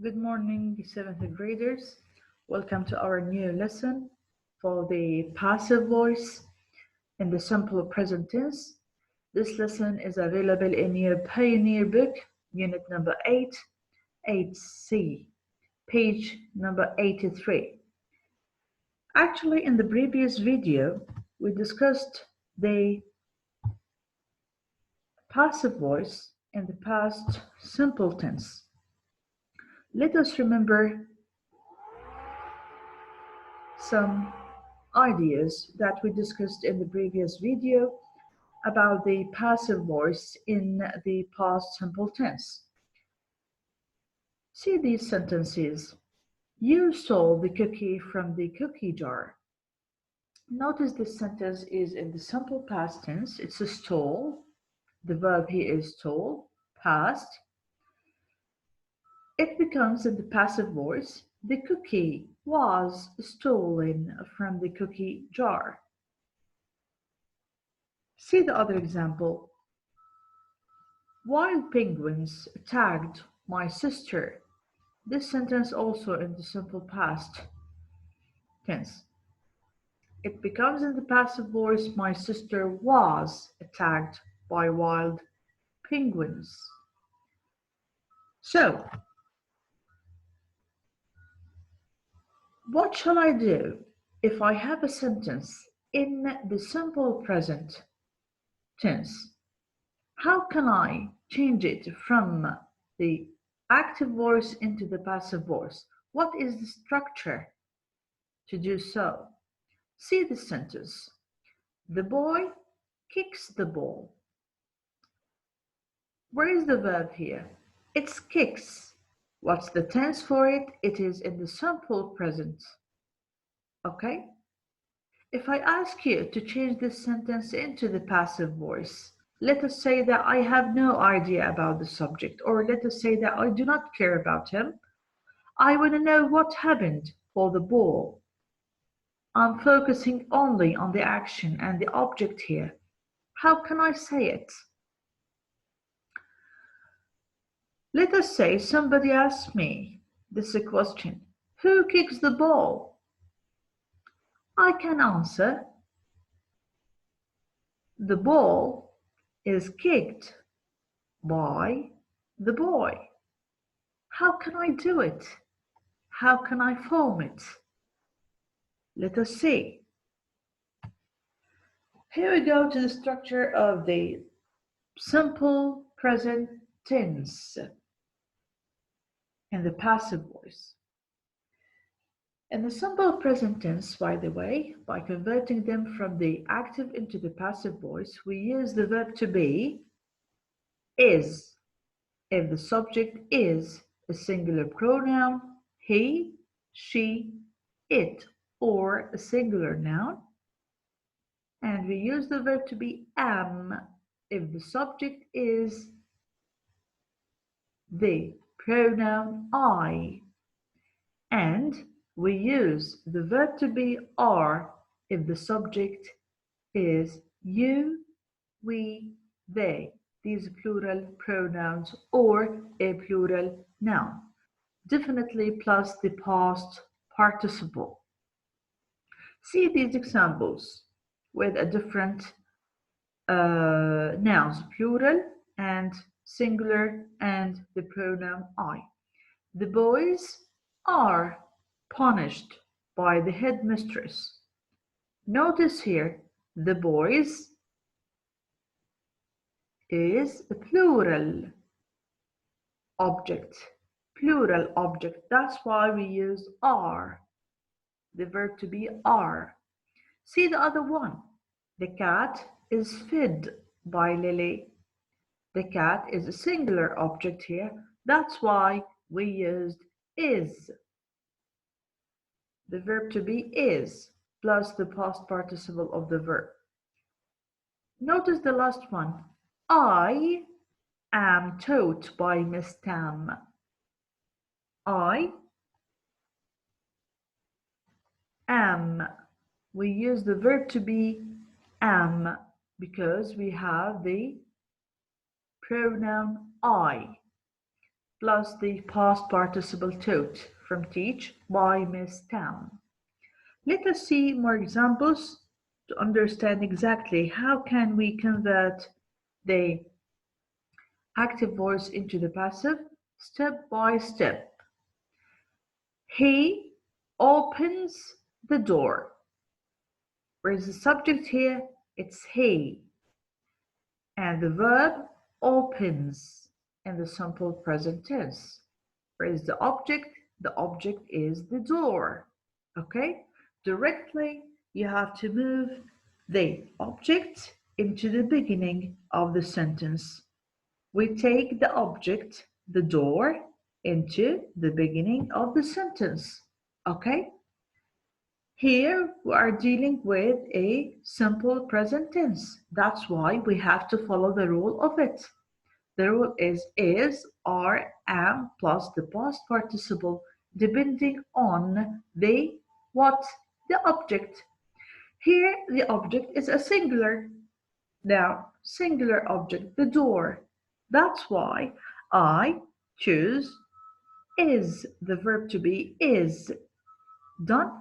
Good morning, 7th graders. Welcome to our new lesson for the passive voice in the simple present tense. This lesson is available in your Pioneer book, unit number 8, 8C, page number 83. Actually, in the previous video, we discussed the passive voice in the past simple tense. Let us remember some ideas that we discussed in the previous video about the passive voice in the past simple tense. See these sentences. You stole the cookie from the cookie jar. Notice this sentence is in the simple past tense. It's a stole. The verb here is stole, past. It becomes in the passive voice. The cookie was stolen from the cookie jar. See the other example. Wild penguins attacked my sister. This sentence also in the simple past tense. It becomes in the passive voice, my sister was attacked by wild penguins. So, what shall I do if I have a sentence in the simple present tense? How can I change it from the active voice into the passive voice? What is the structure to do so? See the sentence. The boy kicks the ball. Where is the verb here? It's kicks. What's the tense for it? It is in the simple present. Okay? If I ask you to change this sentence into the passive voice, let us say that I have no idea about the subject, or let us say that I do not care about him. I want to know what happened for the ball. I'm focusing only on the action and the object here. How can I say it? Let us say somebody asks me, this is a question, who kicks the ball? I can answer, the ball is kicked by the boy. How can I do it? How can I form it? Let us see. Here we go to the structure of the simple present tense and the passive voice. In the simple present tense, by the way, by converting them from the active into the passive voice, we use the verb to be, is, if the subject is a singular pronoun, he, she, it, or a singular noun. And we use the verb to be am if the subject is the pronoun I. And we use the verb to be are if the subject is you, we, they. These plural pronouns or a plural noun. Definitely plus the past participle. See these examples with a different nouns, plural and singular, and the pronoun I. The boys are punished by the headmistress. Notice here, the boys is a plural object. Plural object. That's why we use are. The verb to be are. See the other one. The cat is fed by Lily. The cat is a singular object here. That's why we used is. The verb to be is plus the past participle of the verb. Notice the last one. I am taught by Miss Tam. I am. We use the verb to be am because we have the pronoun I. plus the past participle taught from teach by Miss Town. Let us see more examples to understand exactly how can we convert the active voice into the passive step by step. He opens the door. Where is the subject here? It's he. And the verb opens in the simple present tense. Where is the object? The object is the door. Okay? Directly, you have to move the object into the beginning of the sentence. We take the object, the door, into the beginning of the sentence. Okay? Here we are dealing with a simple present tense. That's why we have to follow the rule of it. The rule is, are, am plus the past participle depending on the what? The object. Here the object is a singular. Now, singular object, the door. That's why I choose is. The verb to be is. Done.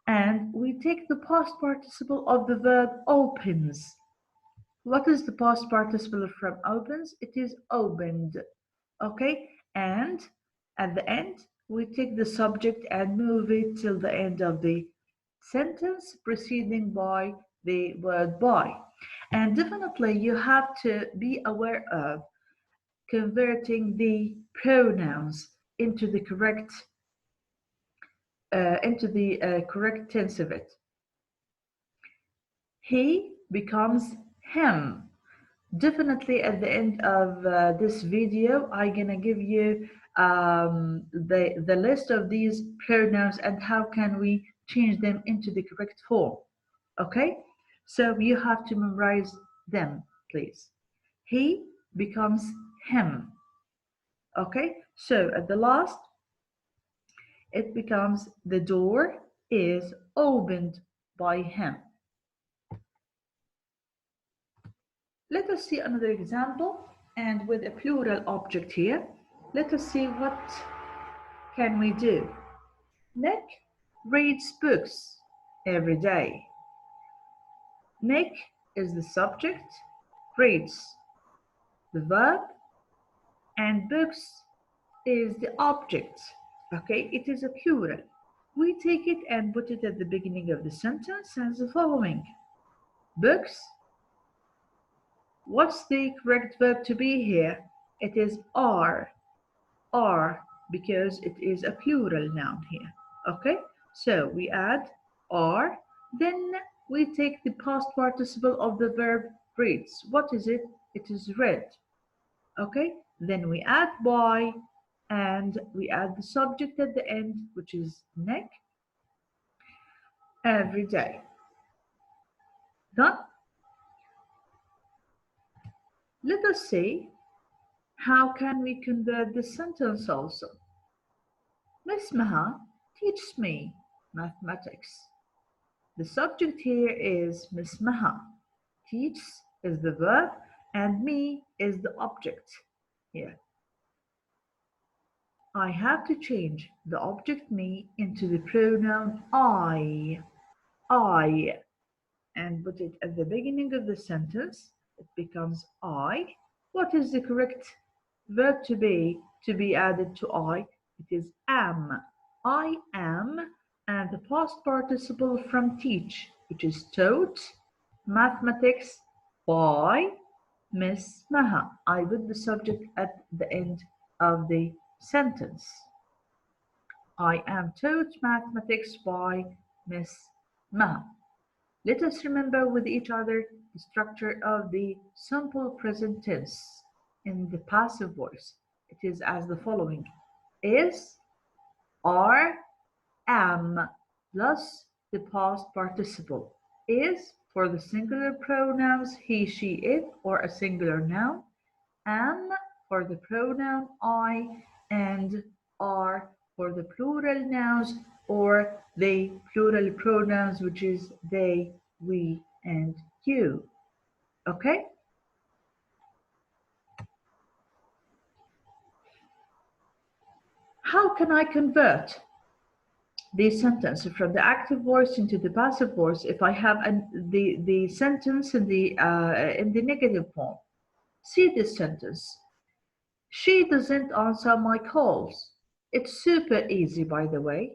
And we take the past participle of the verb opens. What is the past participle from opens? It is opened. Okay, and at the end, we take the subject and move it till the end of the sentence, preceding by the word by. And definitely, you have to be aware of converting the pronouns into the correct tense of it. He becomes him. Definitely at the end of this video, I'm gonna give you the list of these pronouns and how can we change them into the correct form. Okay, so you have to memorize them, please. He becomes him. Okay, so at the last, it becomes the door is opened by him. Let us see another example, and with a plural object here. Let us see what can we do. Nick reads books every day. Nick is the subject, reads the verb, and books is the object. Okay, it is a plural. We take it and put it at the beginning of the sentence as the following. Books. What's the correct verb to be here? It is are because it is a plural noun here. Okay, so we add are, then we take the past participle of the verb reads. What is it? It is read. Okay, then we add by and we add the subject at the end, which is Nick every day. Done. Let us see how can we convert this sentence also. Miss Maha teaches me mathematics. The subject here is Miss Maha. Teaches is the verb and me is the object here. I have to change the object me into the pronoun I, and put it at the beginning of the sentence. It becomes I. What is the correct verb to be added to I? It is am. I am, and the past participle from teach, which is taught mathematics by Miss Maha. I put the subject at the end of the sentence. I am taught mathematics by Miss Maha. Let us remember with each other the structure of the simple present tense in the passive voice. It is as the following: is, are, am, plus the past participle. Is for the singular pronouns he, she, it, or a singular noun. Am for the pronoun I, and are for the plural nouns or the plural pronouns, which is they, we, and you. Okay? How can I convert the sentence from the active voice into the passive voice if I have the sentence in the negative form? See this sentence. She doesn't answer my calls. It's super easy, by the way.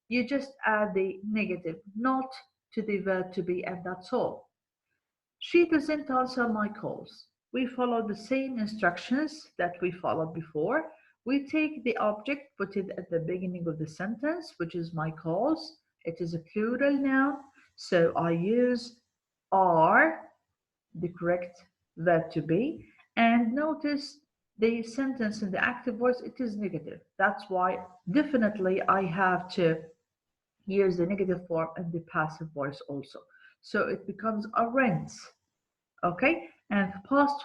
You just add the negative not to the verb to be, and that's all. She doesn't answer my calls. We follow the same instructions that we followed before. We take the object, put it at the beginning of the sentence, which is my calls. It is a plural noun, so I use are, the correct verb to be. And notice the sentence in the active voice, it is negative. That's why definitely I have to use the negative form and the passive voice also. So it becomes a rent. Okay, and past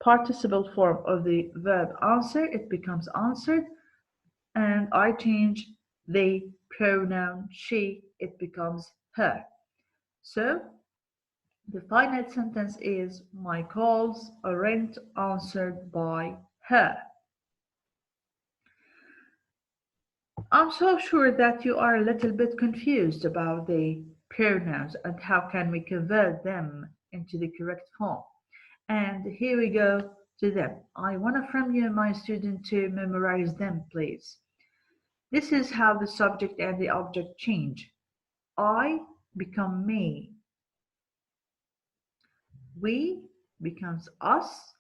participle form of the verb answer, it becomes answered, and I change the pronoun she, it becomes her. So the final sentence is my calls aren't answered by her. I'm so sure that you are a little bit confused about the pronouns and how can we convert them into the correct form. And here we go to them. I want from you, my student, to memorize them, please. This is how the subject and the object change. I become me. We becomes us.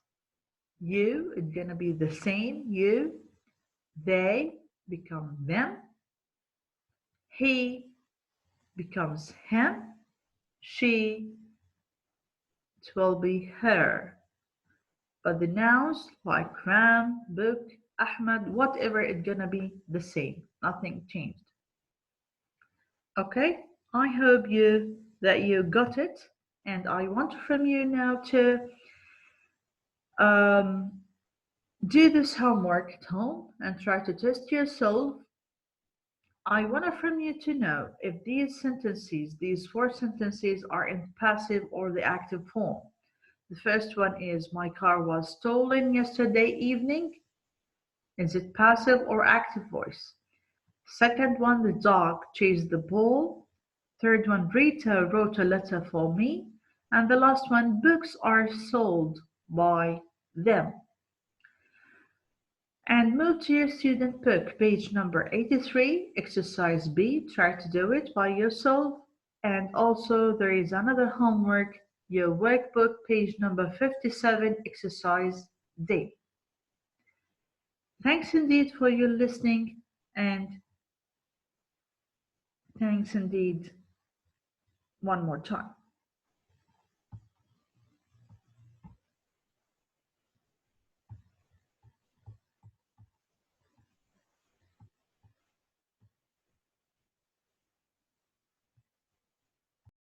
You, it's gonna be the same, you. They become them. He becomes him. She, it will be her. But the nouns like Ram, book, Ahmed, whatever, it's gonna be the same. Nothing changed. Okay, I hope that you got it, and I want from you now to um, do this homework at home and try to test yourself. I want from you to know if these four sentences, are in passive or the active form. The first one is my car was stolen yesterday evening. Is it passive or active voice? Second one, the dog chased the ball. Third one, Rita wrote a letter for me. And the last one, books are sold by them. And move to your student book, page number 83, exercise B. Try to do it by yourself. And also there is another homework, your workbook, page number 57, exercise D. Thanks indeed for your listening, and thanks indeed one more time.